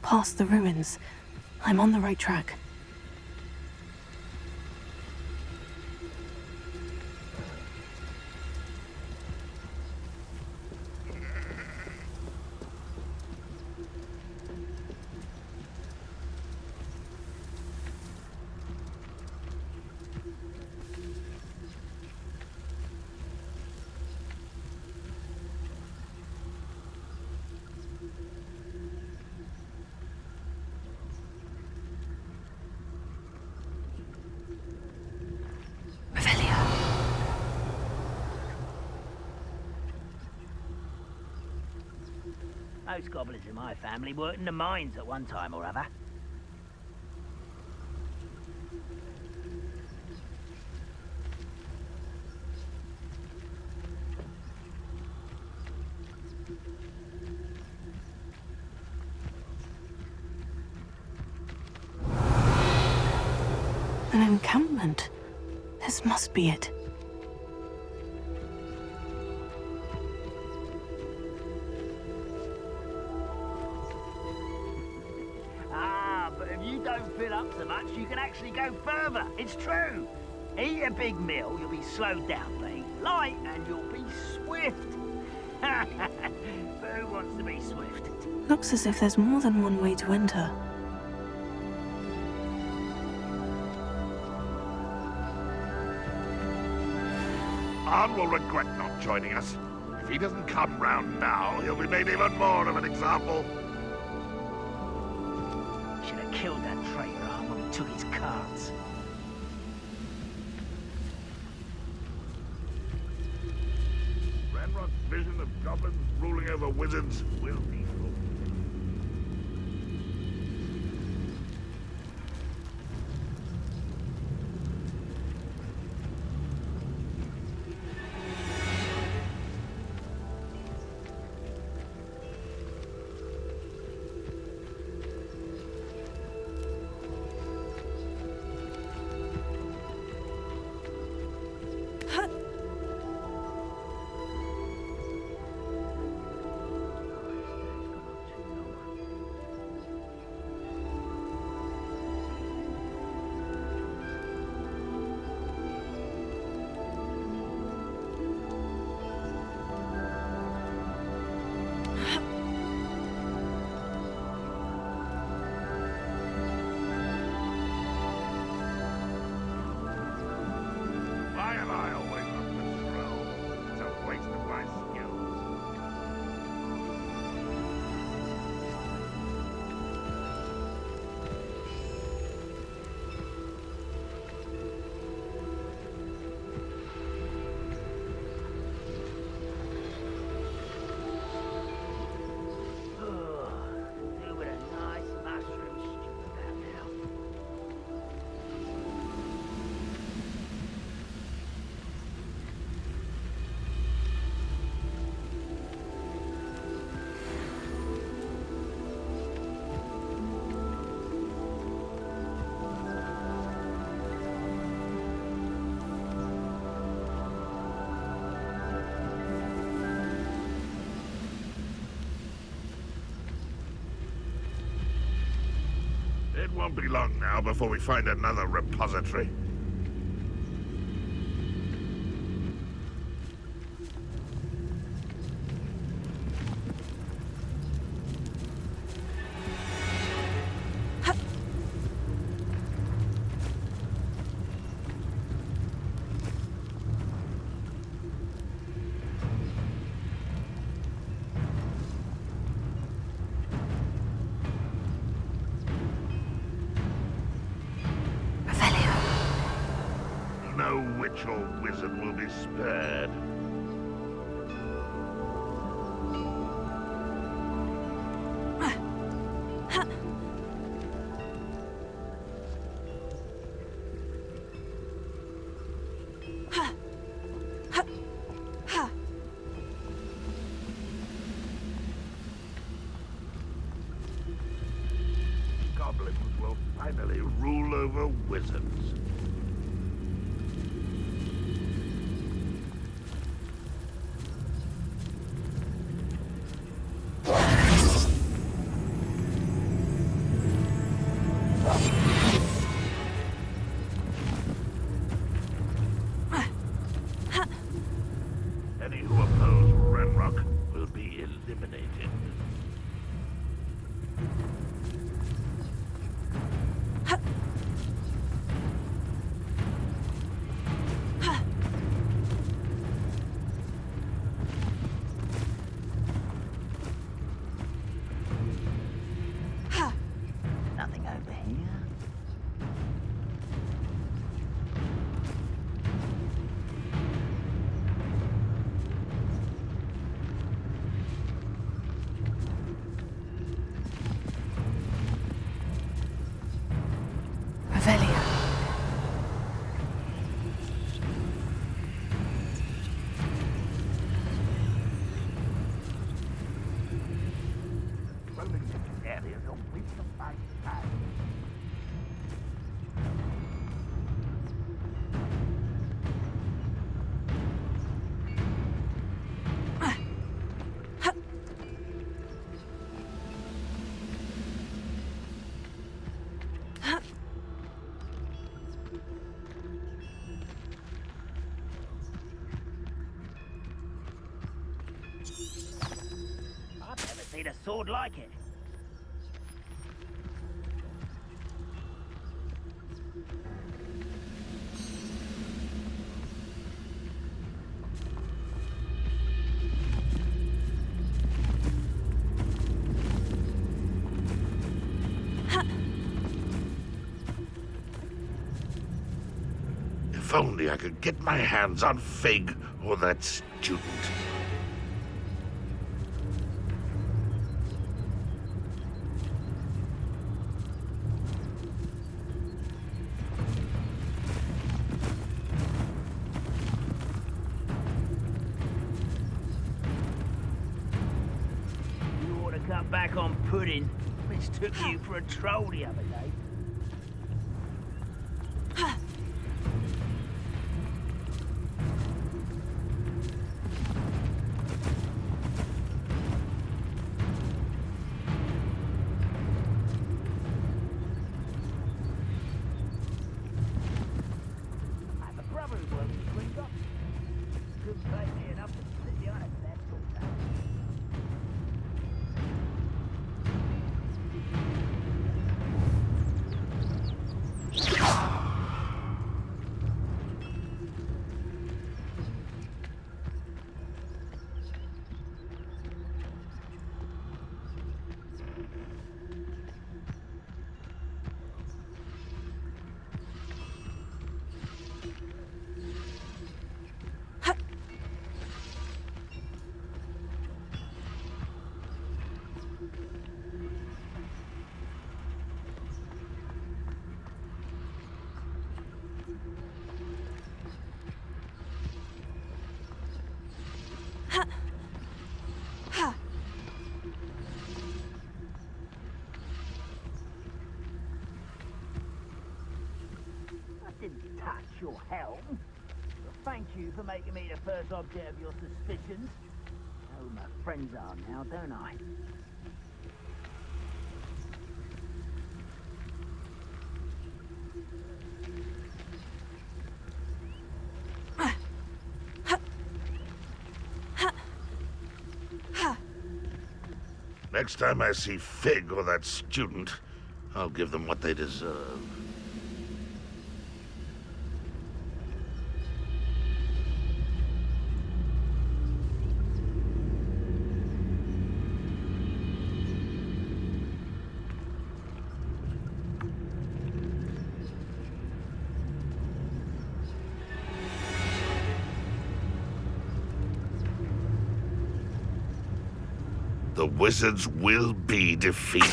past the ruins. I'm on the right track. Most gobblers in my family worked in the mines at one time or other. An encampment. This must be it. Fill up so much, you can actually go further. It's true. Eat a big meal, you'll be slowed down, but eat light and you'll be swift. But who wants to be swift? Looks as if there's more than one way to enter. Arn will regret not joining us. If he doesn't come round now, he'll be made even more of an example. Should have killed that traitor Arn when we took his cards. Ranrock's vision of goblins ruling over wizards will be full. It won't be long now before we find another repository. No witch or wizard will be spared. Goblins will finally rule over wizards. would like it. If only I could get my hands on Fig or that student. You ought to cut back on pudding. Mistook you for a troll the other day. Didn't touch your helm. Well, thank you for making me the first object of your suspicions. I know who my friends are now, don't I? Next time I see Fig or that student, I'll give them what they deserve. The wizards will be defeated.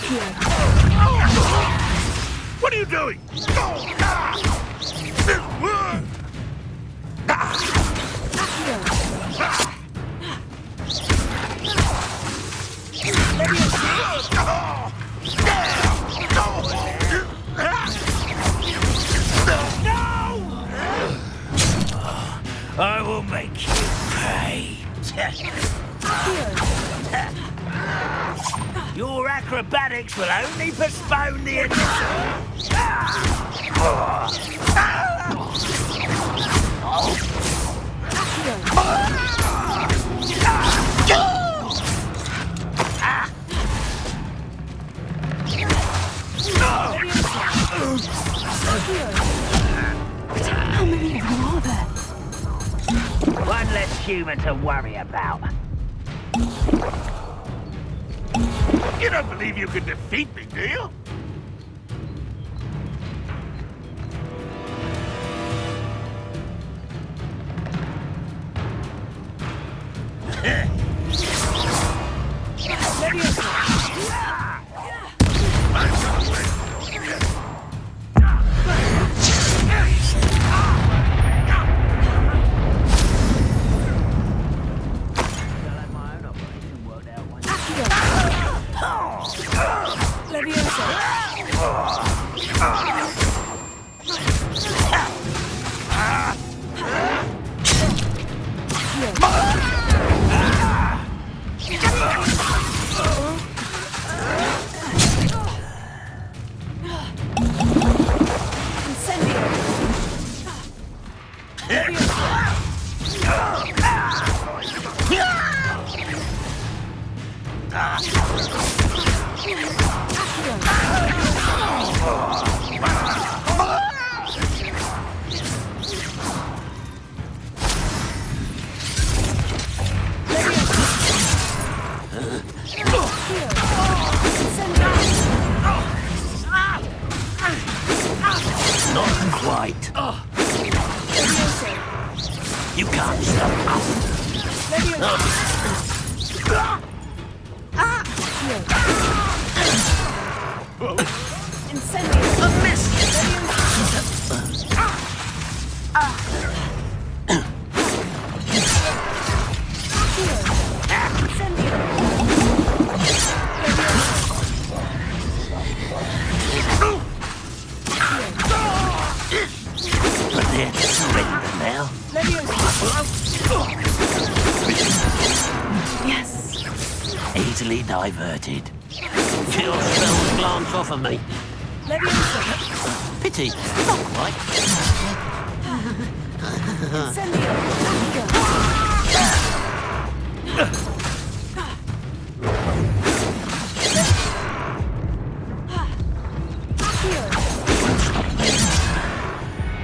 What are you doing? I will make you pay. Your acrobatics will only postpone the initial. How many of them are there? One less human to worry about. You don't believe you can defeat me, do you? Ah! Incendio! A miss! But they're surrender now. Yes. Easily diverted. Chill spells glance off of me. Pity, not quite.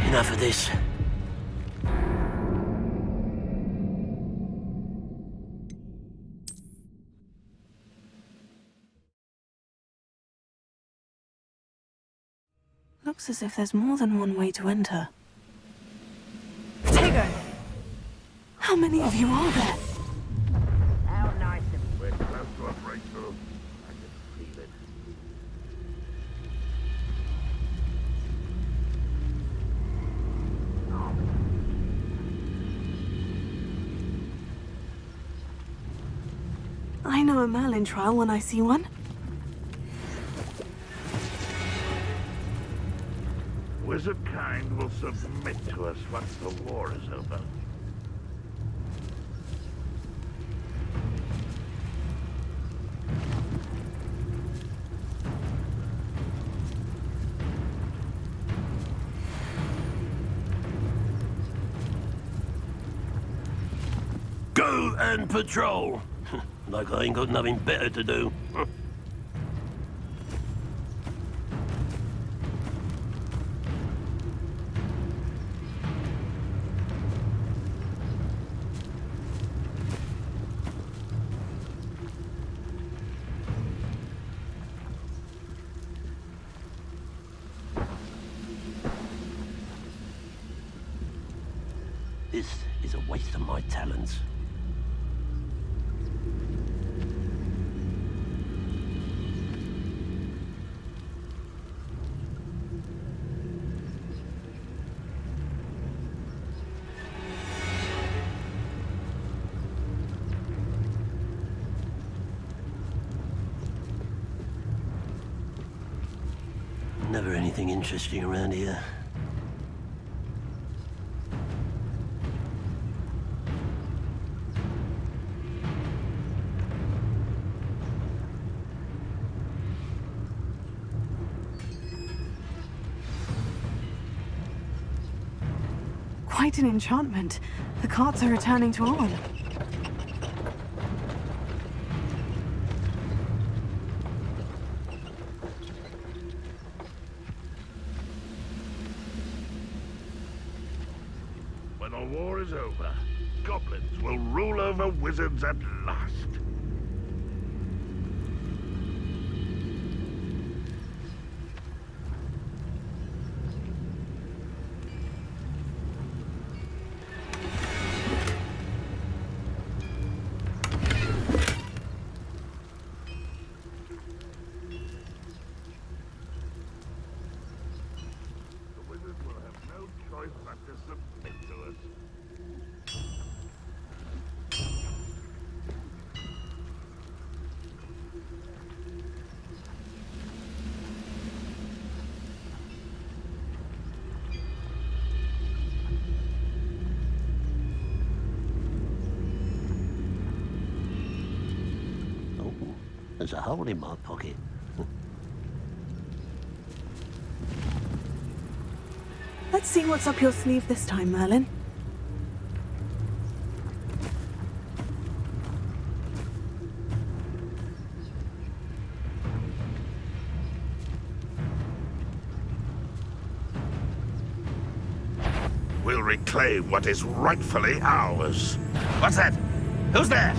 Enough of this. Looks as if there's more than one way to enter. Tego! How many of you are there? How nice and We're close to a breakthrough. I can feel it. I know a Merlin trial when I see one. Wizard kind will submit to us once the war is over. Go and patrol. Like I ain't got nothing better to do. This is a waste of my talents. Never anything interesting around here. Quite an enchantment. The carts are returning to on. When the war is over, goblins will rule over wizards at last. The wizards will have no choice but to submit to us. Oh, there's a hole in my pocket. Let's see what's up your sleeve this time, Merlin. We'll reclaim what is rightfully ours. What's that? Who's there?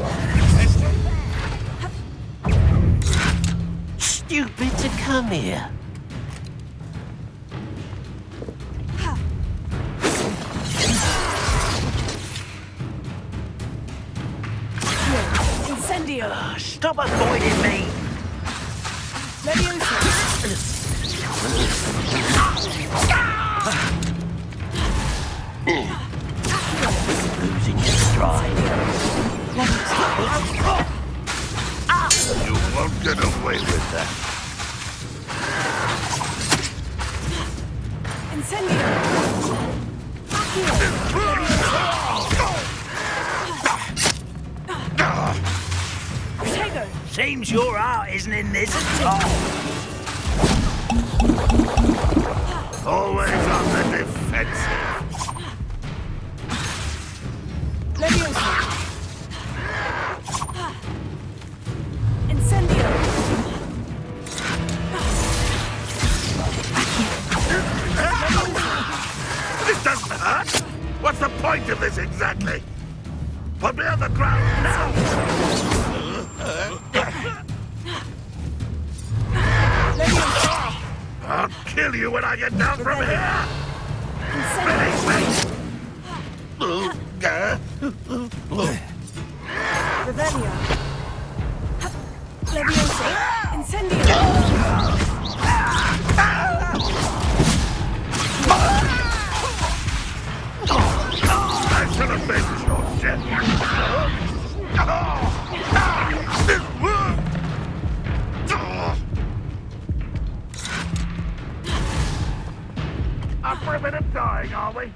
Stupid to come here. Incendio! Stop avoiding me. Leviosa! Seems your heart isn't in this at all. Always on the defensive. This doesn't hurt. What's the point of this exactly? Put me on the ground now. I'll kill you when I get down from here! Finish me! Revelio. Leviosa. Incendio. I should have been your death. Up for a bit of dying, are we?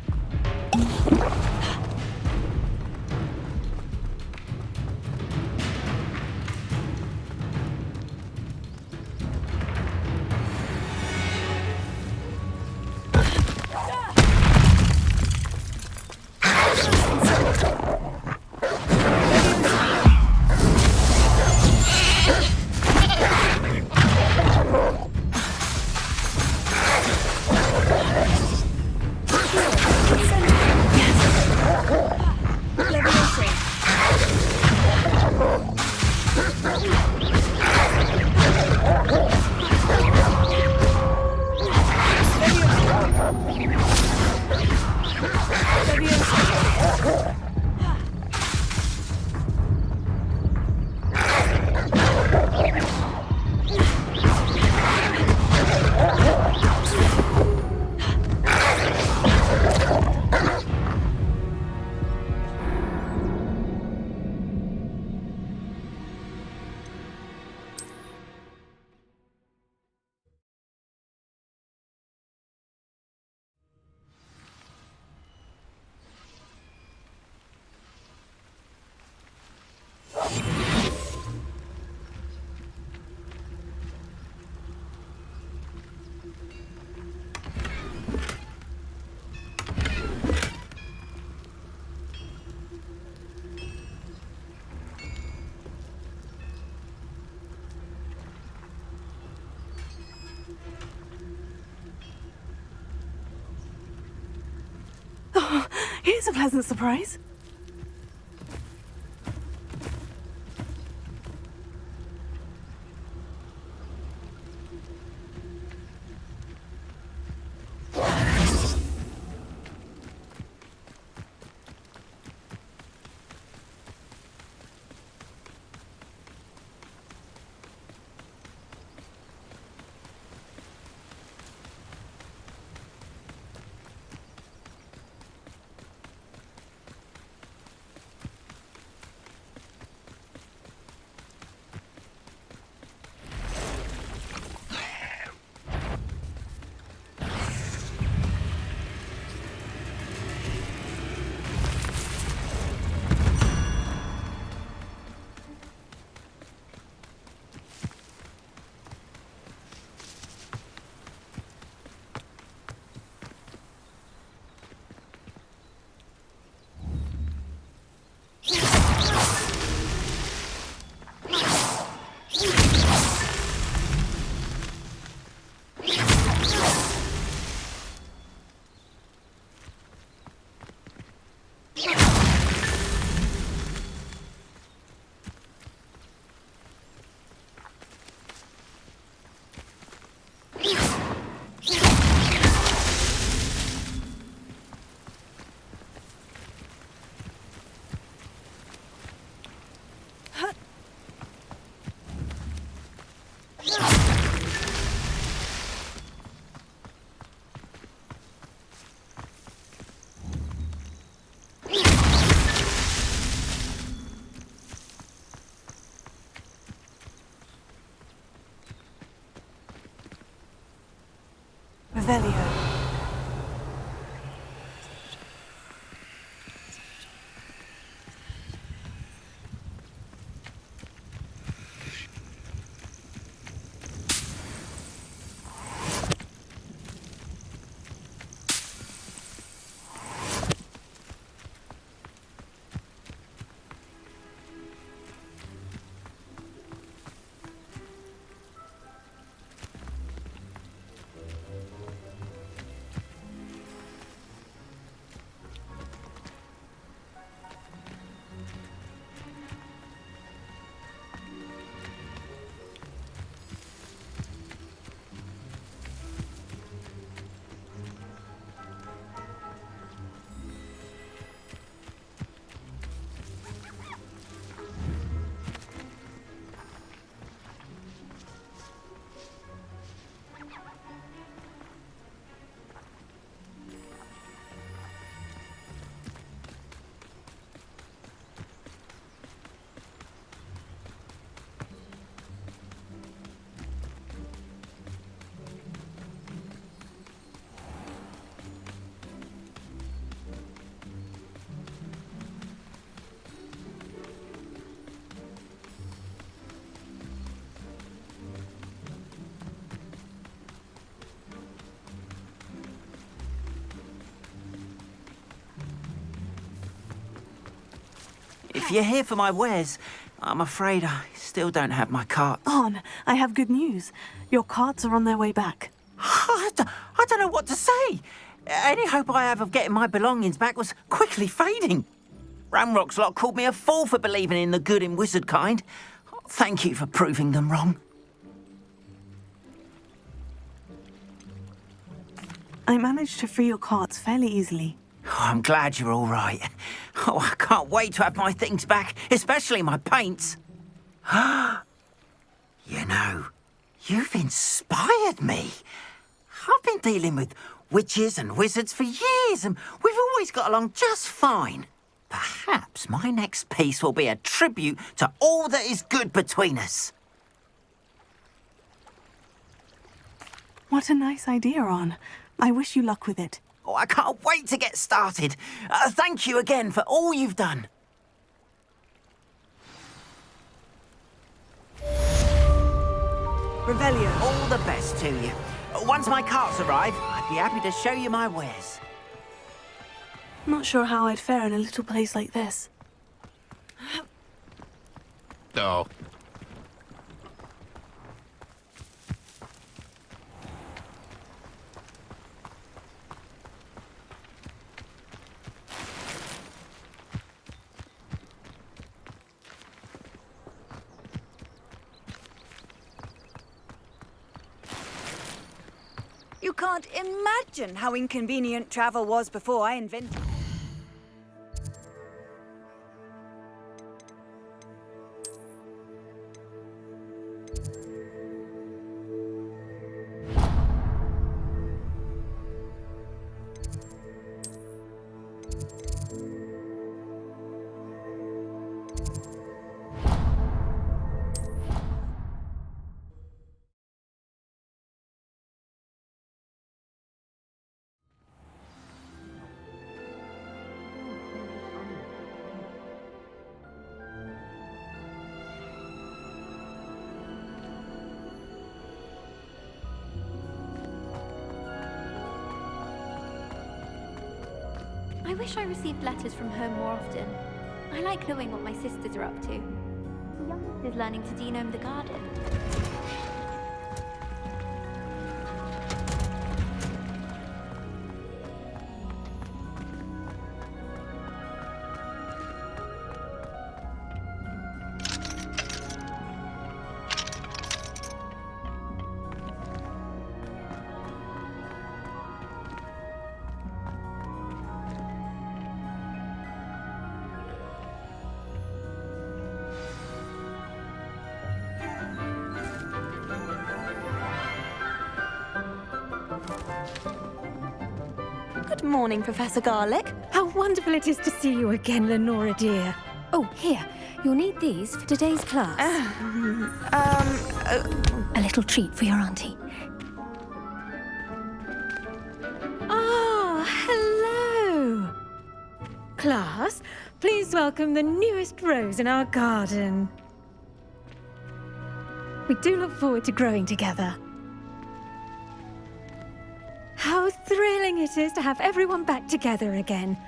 Here's a pleasant surprise. Revelio. If you're here for my wares, I'm afraid I still don't have my cart. On, I have good news. Your carts are on their way back. I don't know what to say. Any hope I have of getting my belongings back was quickly fading. Ramrock's lot called me a fool for believing in the good in wizard kind. Thank you for proving them wrong. I managed to free your carts fairly easily. Oh, I'm glad you're all right. Oh, I can't wait to have my things back, especially my paints. You know, you've inspired me. I've been dealing with witches and wizards for years, and we've always got along just fine. Perhaps my next piece will be a tribute to all that is good between us. What a nice idea, On. I wish you luck with it. Oh, I can't wait to get started. Thank you again for all you've done. Revelio. All the best to you. Once my carts arrive, I'd be happy to show you my wares. Not sure how I'd fare in a little place like this. Oh. You can't imagine how inconvenient travel was before I invented it. I wish I received letters from home more often. I like knowing what my sisters are up to. The youngest is learning to denome the garden. Good morning, Professor Garlick. How wonderful it is to see you again, Lenora dear. Oh, here. You'll need these for today's class. A little treat for your auntie. Ah, hello. Class, please welcome the newest rose in our garden. We do look forward to growing together. How thrilling it is to have everyone back together again.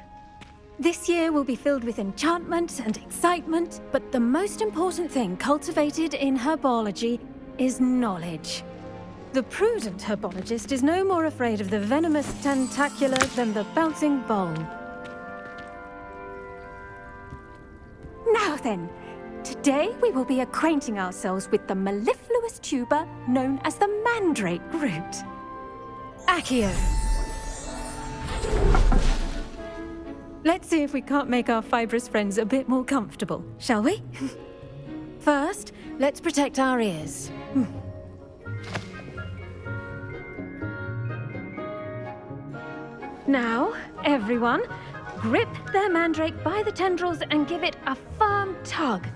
This year will be filled with enchantment and excitement, but the most important thing cultivated in herbology is knowledge. The prudent herbologist is no more afraid of the venomous tentacular than the bouncing bulb. Now then, today we will be acquainting ourselves with the mellifluous tuber known as the mandrake root. Accio. Let's see if we can't make our fibrous friends a bit more comfortable, shall we? First, let's protect our ears. Now, everyone, grip their mandrake by the tendrils and give it a firm tug.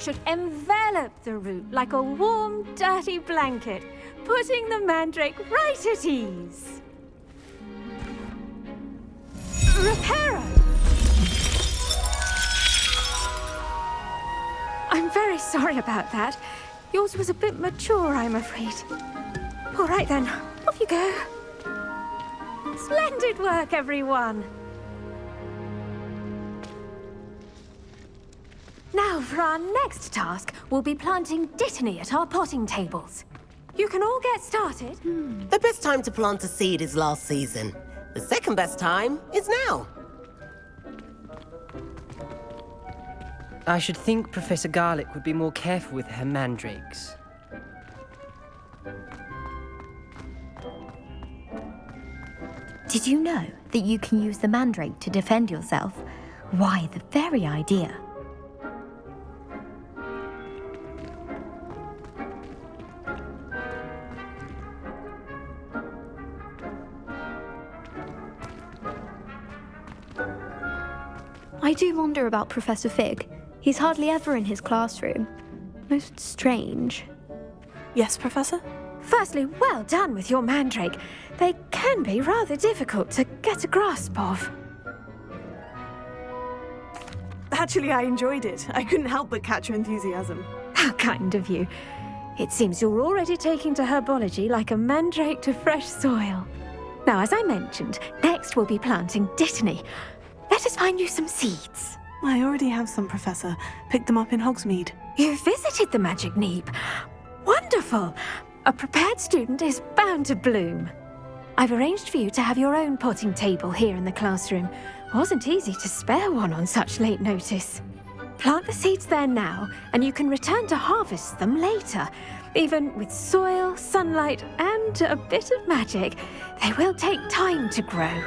should envelop the root like a warm, dirty blanket, putting the mandrake right at ease. Reparo! I'm very sorry about that. Yours was a bit mature, I'm afraid. All right then, off you go. Splendid work, everyone. Now, for our next task, we'll be planting dittany at our potting tables. You can all get started. The best time to plant a seed is last season. The second best time is now. I should think Professor Garlick would be more careful with her mandrakes. Did you know that you can use the mandrake to defend yourself? Why, the very idea. I do wonder about Professor Fig. He's hardly ever in his classroom. Most strange. Yes, Professor? Firstly, well done with your mandrake. They can be rather difficult to get a grasp of. Actually, I enjoyed it. I couldn't help but catch your enthusiasm. How kind of you. It seems you're already taking to herbology like a mandrake to fresh soil. Now, as I mentioned, next we'll be planting dittany. Let us find you some seeds. I already have some, Professor. Picked them up in Hogsmeade. You visited the Magic Neep. Wonderful! A prepared student is bound to bloom. I've arranged for you to have your own potting table here in the classroom. Wasn't easy to spare one on such late notice. Plant the seeds there now, and you can return to harvest them later. Even with soil, sunlight, and a bit of magic, they will take time to grow.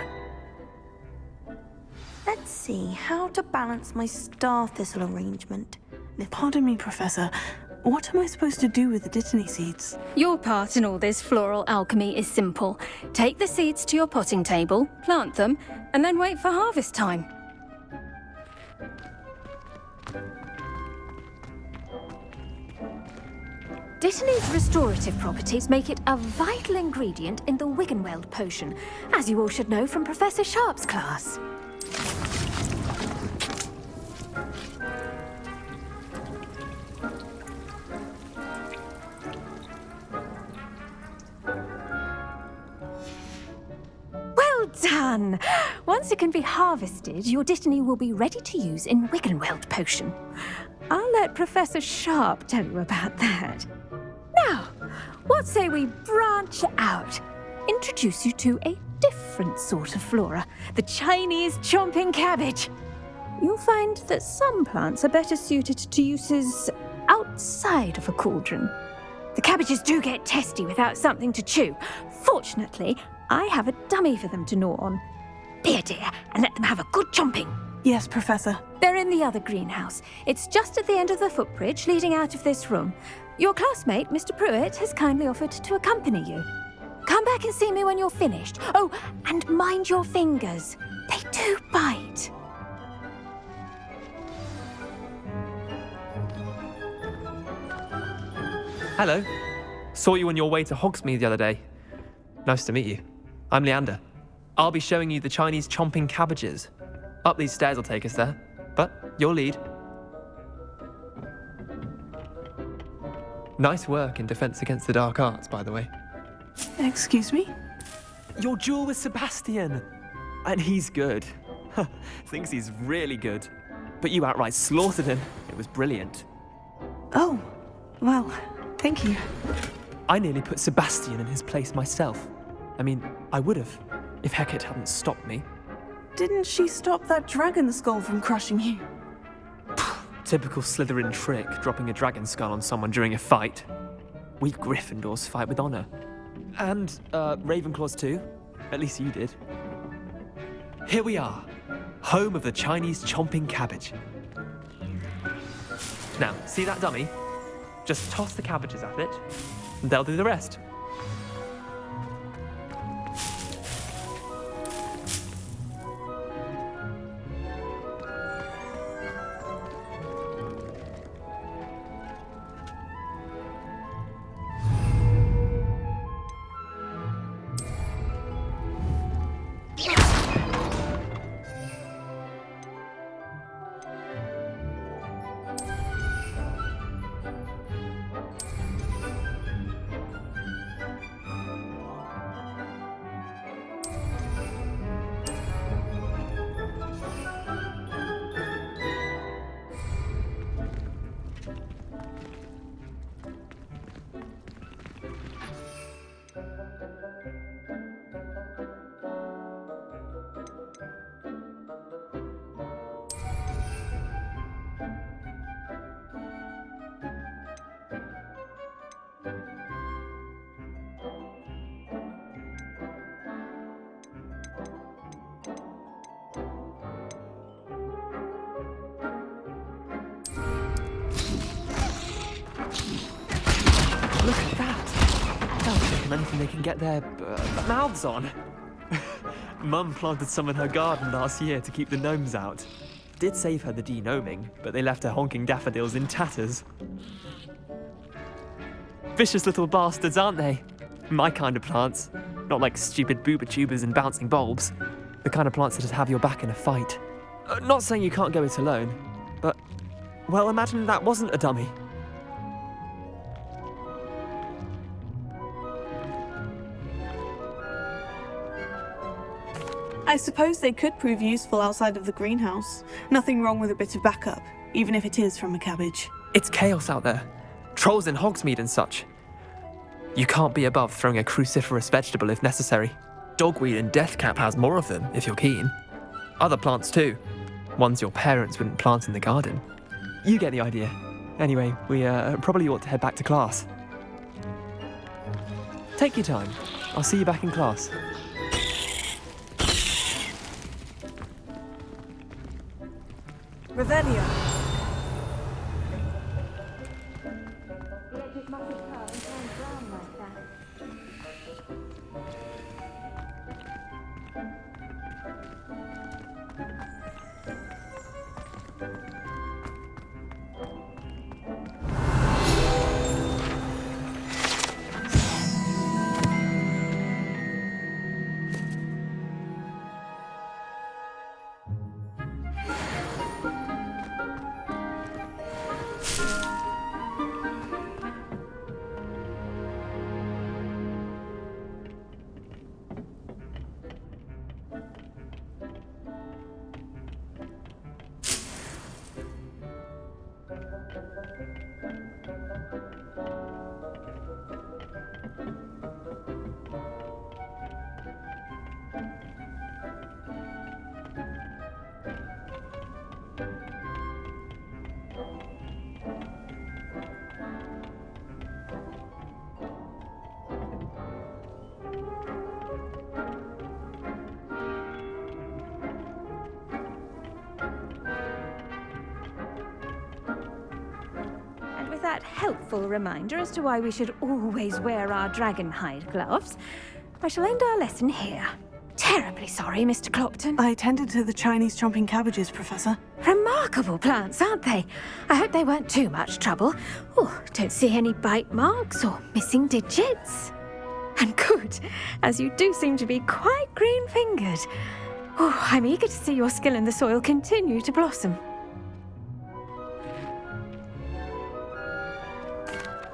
Let's see how to balance my star thistle arrangement. Pardon me, Professor. What am I supposed to do with the dittany seeds? Your part in all this floral alchemy is simple. Take the seeds to your potting table, plant them, and then wait for harvest time. Dittany's restorative properties make it a vital ingredient in the Wiggenweld potion, as you all should know from Professor Sharp's class. Well done! Once it can be harvested, your dittany will be ready to use in Wiggenweld potion. I'll let Professor Sharp tell you about that. Now, what say we branch out? Introduce you to a different sort of flora, the Chinese chomping cabbage. You'll find that some plants are better suited to uses outside of a cauldron. The cabbages do get testy without something to chew. Fortunately, I have a dummy for them to gnaw on. Be a dear and let them have a good chomping. Yes, Professor. They're in the other greenhouse. It's just at the end of the footbridge leading out of this room. Your classmate, Mr. Pruitt, has kindly offered to accompany you. Come back and see me when you're finished. Oh, and mind your fingers. They do bite. Hello. Saw you on your way to Hogsmeade the other day. Nice to meet you. I'm Leander. I'll be showing you the Chinese chomping cabbages. Up these stairs will take us there, but you'll lead. Nice work in Defense Against the Dark Arts, by the way. Excuse me? Your duel with Sebastian. And he's good. Thinks he's really good. But you outright slaughtered him. It was brilliant. Oh, well, thank you. I nearly put Sebastian in his place myself. I mean, I would have, if Hecate hadn't stopped me. Didn't she stop that dragon skull from crushing you? Typical Slytherin trick, dropping a dragon skull on someone during a fight. We Gryffindors fight with honor. And, Ravenclaws too. At least you did. Here we are, home of the Chinese chomping cabbage. Now, see that dummy? Just toss the cabbages at it, and they'll do the rest. Look at that! They'll take them anything they can get their mouths on. Mum planted some in her garden last year to keep the gnomes out. Did save her the denoming, but they left her honking daffodils in tatters. Vicious little bastards, aren't they? My kind of plants. Not like stupid booba tubers and bouncing bulbs. The kind of plants that just have your back in a fight. Not saying you can't go it alone, but, well, imagine that wasn't a dummy. I suppose they could prove useful outside of the greenhouse. Nothing wrong with a bit of backup, even if it is from a cabbage. It's chaos out there. Trolls in Hogsmeade and such. You can't be above throwing a cruciferous vegetable if necessary. Dogweed and deathcap has more of them, if you're keen. Other plants too. Ones your parents wouldn't plant in the garden. You get the idea. Anyway, we probably ought to head back to class. Take your time. I'll see you back in class. Revelio. That helpful reminder as to why we should always wear our dragonhide gloves, I shall end our lesson here. Terribly sorry, Mr. Clopton. I tended to the Chinese chomping cabbages, Professor. Remarkable plants, aren't they? I hope they weren't too much trouble. Oh, don't see any bite marks or missing digits. And good, as you do seem to be quite green-fingered. Oh, I'm eager to see your skill in the soil continue to blossom.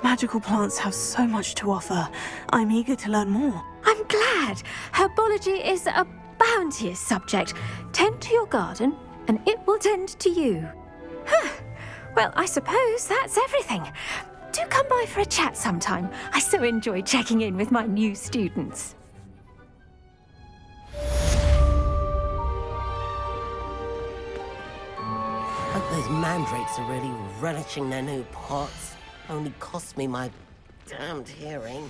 Magical plants have so much to offer. I'm eager to learn more. I'm glad. Herbology is a bounteous subject. Tend to your garden, and it will tend to you. Well, I suppose that's everything. Do come by for a chat sometime. I so enjoy checking in with my new students. Hope those mandrakes are really relishing their new pots. Only cost me my damned hearing.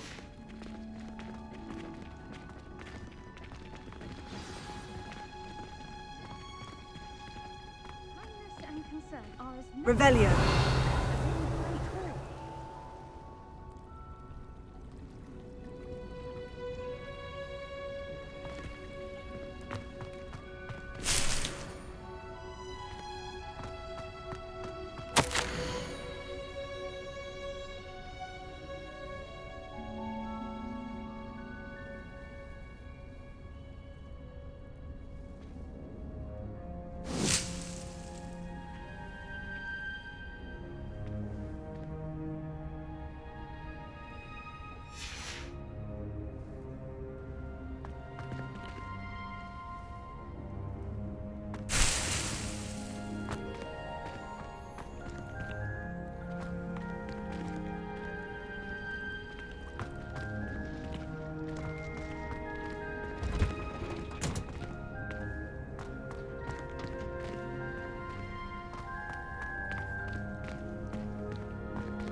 Revelio.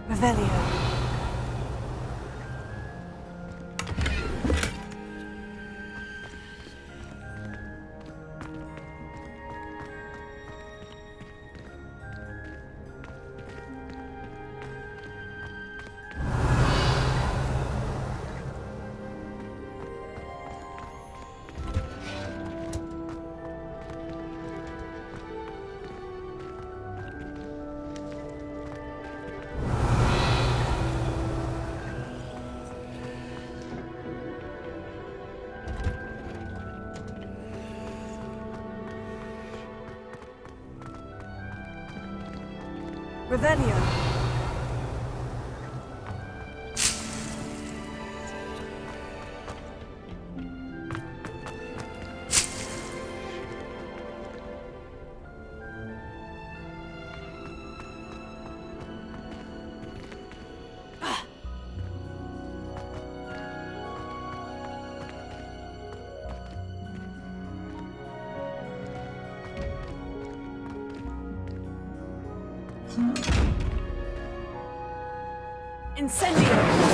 Revelio. Revelio. Incendio!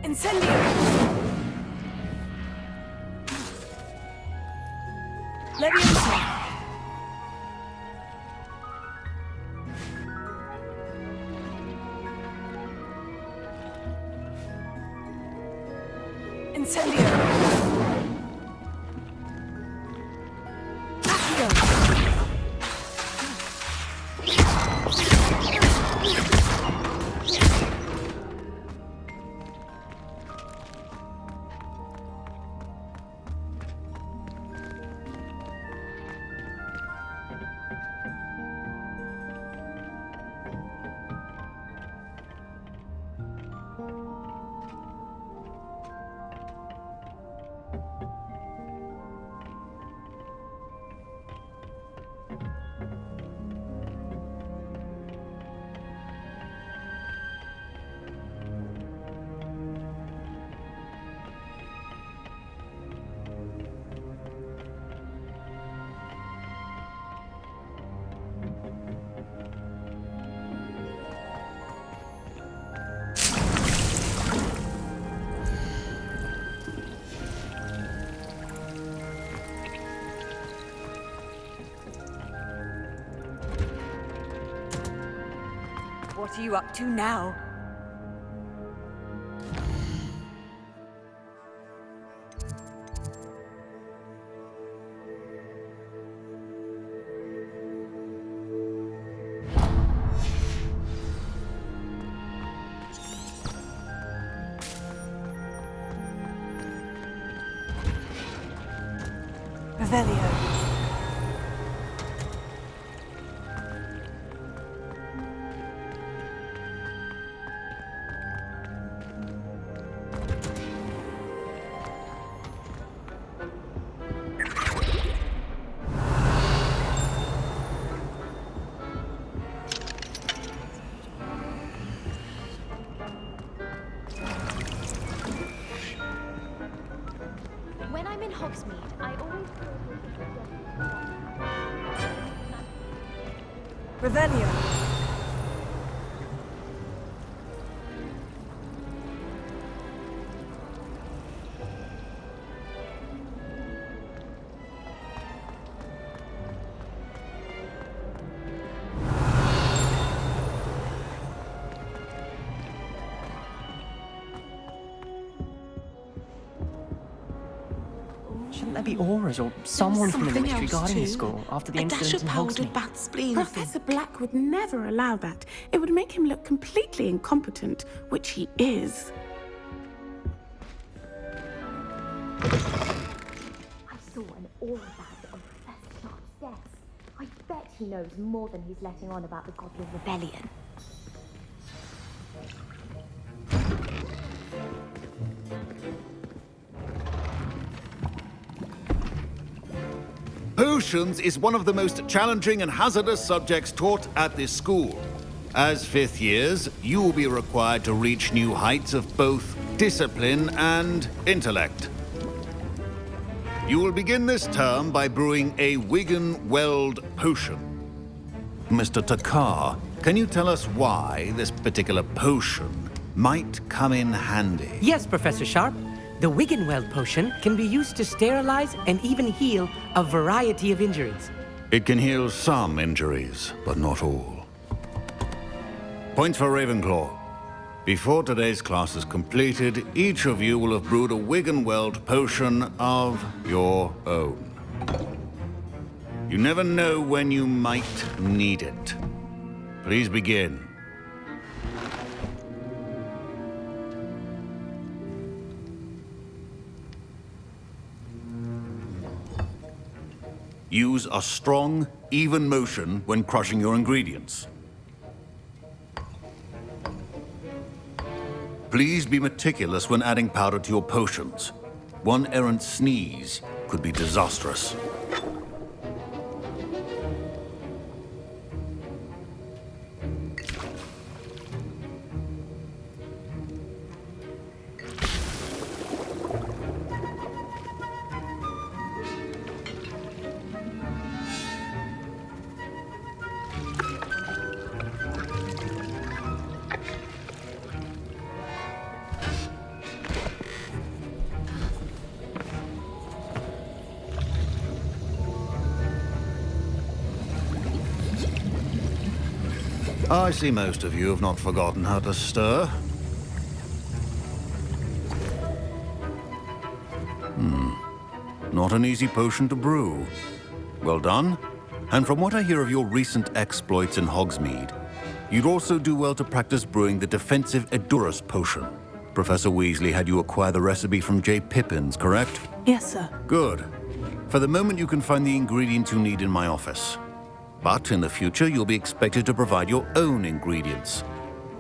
Incendio! Leviosa! Incendio! Accio! What are you up to now? Revelio. When I'm in Hogsmeade, I always Revelio. Shouldn't there be auras or someone from the ministry guarding the school after the incident in Hogsmeade? Bat spleen. Professor Black would never allow that. It would make him look completely incompetent, which he is. I saw an aura bag on Professor Sharp's desk. I bet he knows more than he's letting on about the Goblin Rebellion. Potions is one of the most challenging and hazardous subjects taught at this school. As fifth years, you will be required to reach new heights of both discipline and intellect. You will begin this term by brewing a Wigan Weld potion. Mr. Takar, can you tell us why this particular potion might come in handy? Yes, Professor Sharp. The Wiggenweld potion can be used to sterilize and even heal a variety of injuries. It can heal some injuries, but not all. Points for Ravenclaw. Before today's class is completed, each of you will have brewed a Wiggenweld potion of your own. You never know when you might need it. Please begin. Use a strong, even motion when crushing your ingredients. Please be meticulous when adding powder to your potions. One errant sneeze could be disastrous. I see most of you have not forgotten how to stir. Not an easy potion to brew. Well done. And from what I hear of your recent exploits in Hogsmeade, you'd also do well to practice brewing the defensive Edurus potion. Professor Weasley had you acquire the recipe from J. Pippins, correct? Yes, sir. Good. For the moment, you can find the ingredients you need in my office. But in the future, you'll be expected to provide your own ingredients.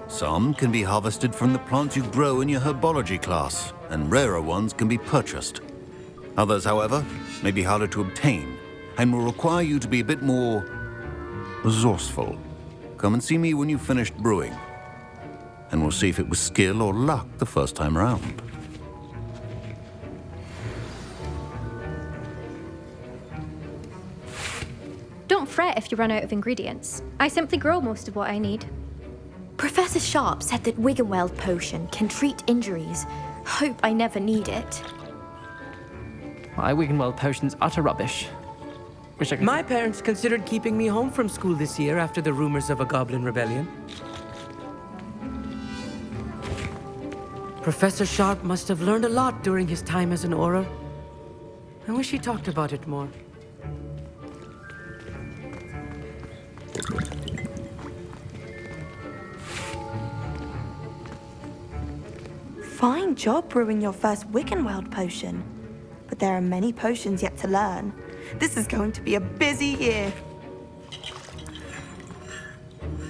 Some can be harvested from the plants you grow in your herbology class, and rarer ones can be purchased. Others, however, may be harder to obtain, and will require you to be a bit more resourceful. Come and see me when you've finished brewing, and we'll see if it was skill or luck the first time round. Don't fret if you run out of ingredients. I simply grow most of what I need. Professor Sharp said that Wiggenweld potion can treat injuries. Hope I never need it. My Wiggenweld potion's utter rubbish. Wish I could... My parents considered keeping me home from school this year after the rumors of a goblin rebellion. Professor Sharp must have learned a lot during his time as an Auror. I wish he talked about it more. Fine job brewing your first Wiggenweld potion. But there are many potions yet to learn. This is going to be a busy year.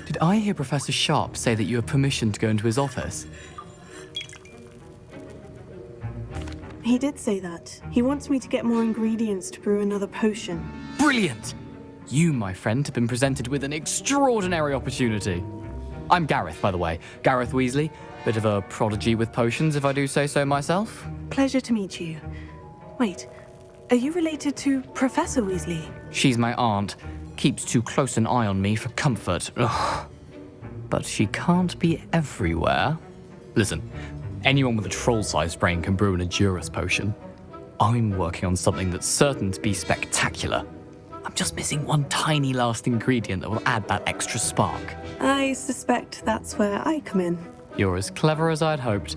Did I hear Professor Sharp say that you have permission to go into his office? He did say that. He wants me to get more ingredients to brew another potion. Brilliant! You, my friend, have been presented with an extraordinary opportunity. I'm Gareth, by the way. Gareth Weasley. Bit of a prodigy with potions, if I do say so myself. Pleasure to meet you. Wait, are you related to Professor Weasley? She's my aunt. Keeps too close an eye on me for comfort. Ugh. But she can't be everywhere. Listen, anyone with a troll-sized brain can brew an Edurus potion. I'm working on something that's certain to be spectacular. I'm just missing one tiny last ingredient that will add that extra spark. I suspect that's where I come in. You're as clever as I'd hoped.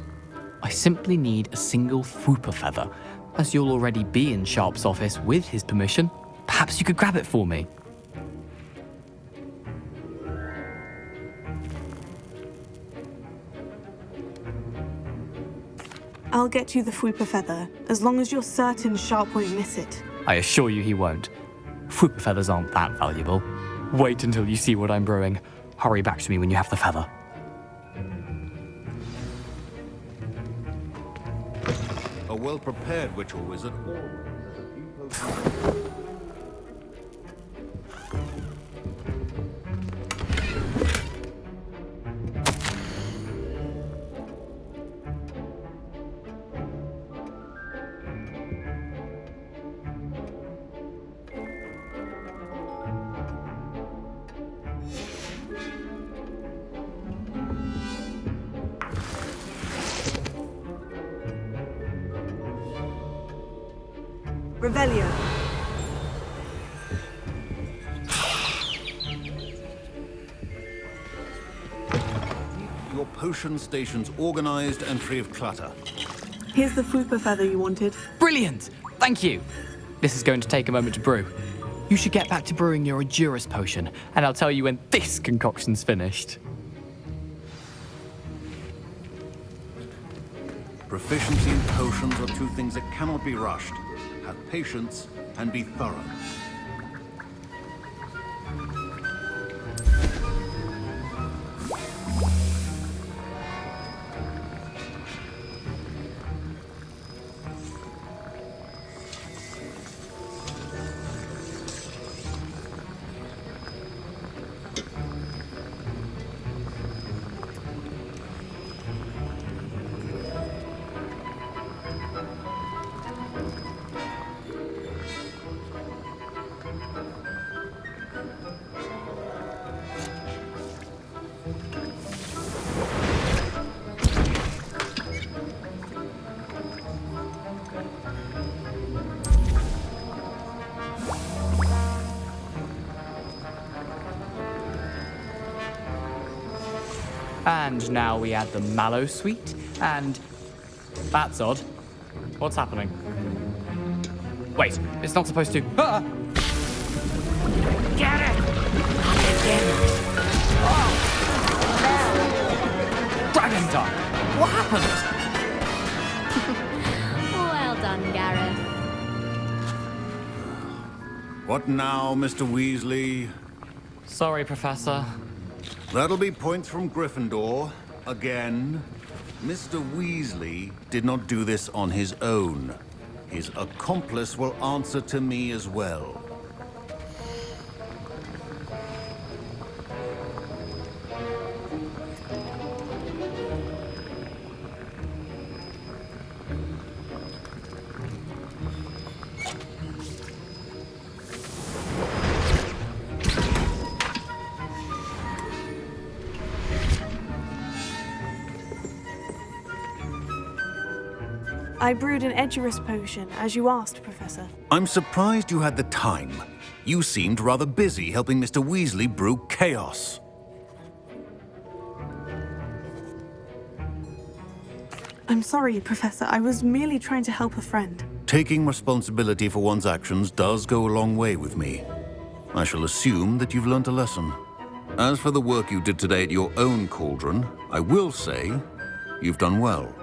I simply need a single Fwooper feather. As you'll already be in Sharp's office with his permission, perhaps you could grab it for me. I'll get you the Fwooper feather, as long as you're certain Sharp won't miss it. I assure you he won't. Fwooper feathers aren't that valuable. Wait until you see what I'm brewing. Hurry back to me when you have the feather. A well-prepared witch or wizard always has a few potions. Revelio. Your potion station's organized and free of clutter. Here's the Fupa feather you wanted. Brilliant! Thank you. This is going to take a moment to brew. You should get back to brewing your Endurus potion, and I'll tell you when this concoction's finished. Proficiency in potions are two things that cannot be rushed. Have patience and be thorough. And now we add the mallow sweet, and... That's odd. What's happening? Wait, it's not supposed to... Ah! Get it! Dragon time! What happened? Well done, Gareth. What now, Mr. Weasley? Sorry, Professor. That'll be points from Gryffindor. Again. Mr. Weasley did not do this on his own. His accomplice will answer to me as well. I brewed an Edurus potion, as you asked, Professor. I'm surprised you had the time. You seemed rather busy helping Mr. Weasley brew chaos. I'm sorry, Professor. I was merely trying to help a friend. Taking responsibility for one's actions does go a long way with me. I shall assume that you've learnt a lesson. As for the work you did today at your own cauldron, I will say you've done well.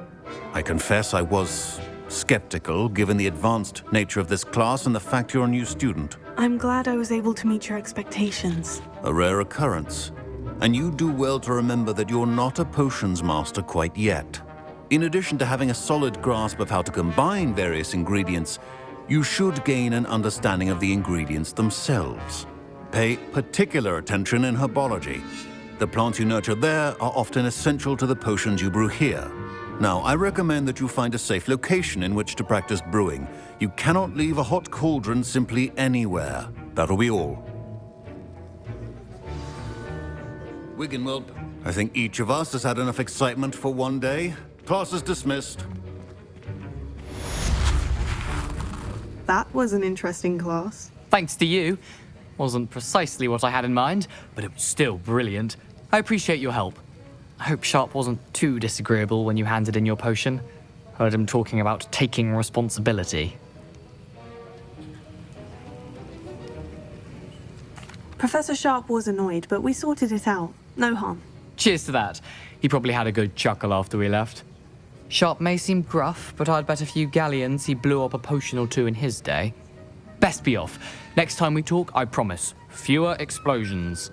I confess I was skeptical, given the advanced nature of this class and the fact you're a new student. I'm glad I was able to meet your expectations. A rare occurrence. And you do well to remember that you're not a potions master quite yet. In addition to having a solid grasp of how to combine various ingredients, you should gain an understanding of the ingredients themselves. Pay particular attention in herbology. The plants you nurture there are often essential to the potions you brew here. Now, I recommend that you find a safe location in which to practice brewing. You cannot leave a hot cauldron simply anywhere. That'll be all. Wiggenweld, I think each of us has had enough excitement for one day. Class is dismissed. That was an interesting class. Thanks to you. Wasn't precisely what I had in mind, but it was still brilliant. I appreciate your help. I hope Sharp wasn't too disagreeable when you handed in your potion. Heard him talking about taking responsibility. Professor Sharp was annoyed, but we sorted it out. No harm. Cheers to that. He probably had a good chuckle after we left. Sharp may seem gruff, but I'd bet a few galleons he blew up a potion or two in his day. Best be off. Next time we talk, I promise, fewer explosions.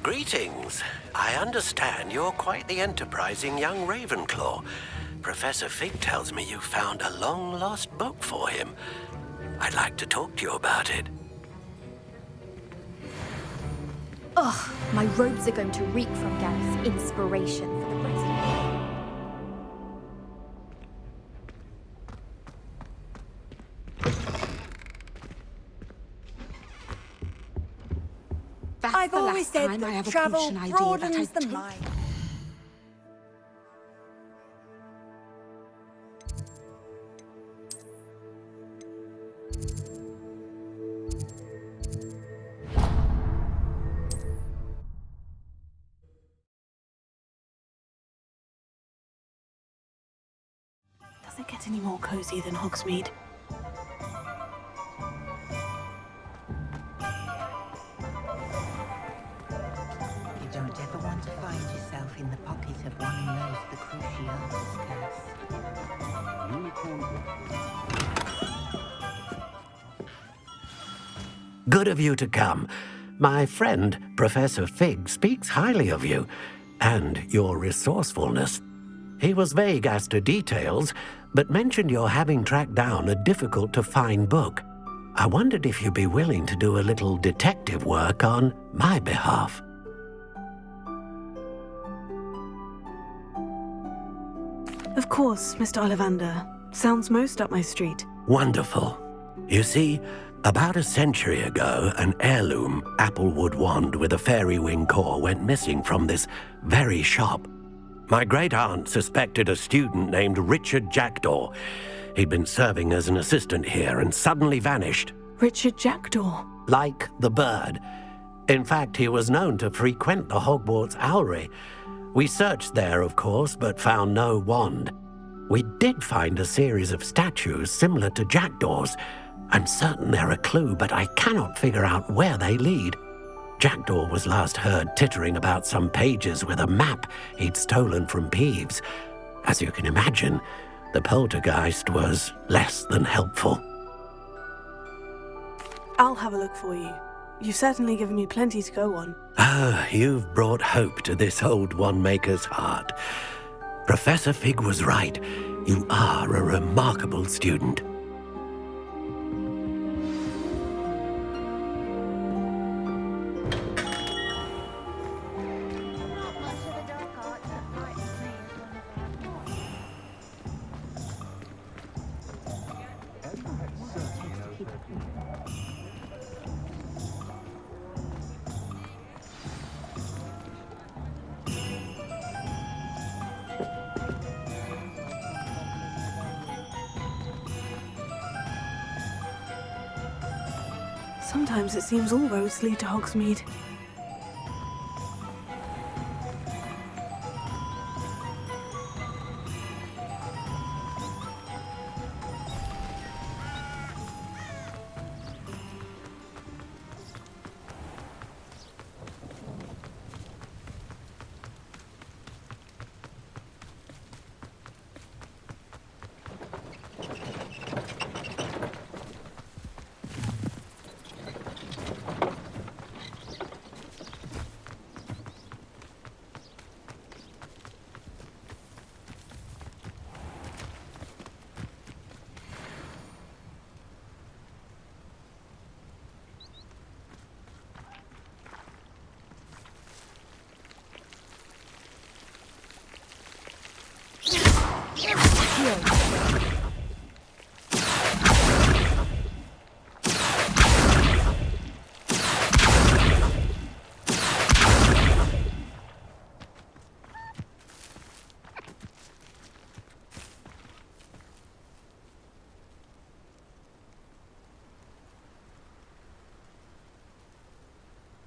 Greetings. I understand you're quite the enterprising young Ravenclaw. Professor Fig tells me you found a long-lost book for him. I'd like to talk to you about it. Ugh, my robes are going to reek from Gareth's inspiration for the rest of the day. I've always said that travel broadens the mind. any more cozy than Hogsmeade. You don't ever want to find yourself in the pocket of one who knows the Cruciatus curse. Good of you to come. My friend, Professor Fig, speaks highly of you and your resourcefulness. He was vague as to details, but mentioned your having tracked down a difficult-to-find book. I wondered if you'd be willing to do a little detective work on my behalf. Of course, Mr. Ollivander. Sounds most up my street. Wonderful. You see, about a century ago, an heirloom applewood wand with a fairy wing core went missing from this very shop. My great-aunt suspected a student named Richard Jackdaw. He'd been serving as an assistant here and suddenly vanished. Richard Jackdaw? Like the bird. In fact, he was known to frequent the Hogwarts Owlery. We searched there, of course, but found no wand. We did find a series of statues similar to Jackdaw's. I'm certain they're a clue, but I cannot figure out where they lead. Jackdaw was last heard tittering about some pages with a map he'd stolen from Peeves. As you can imagine, the poltergeist was less than helpful. I'll have a look for you. You've certainly given me plenty to go on. Ah, you've brought hope to this old one-maker's heart. Professor Fig was right. You are a remarkable student. Sometimes it seems all roads lead to Hogsmeade.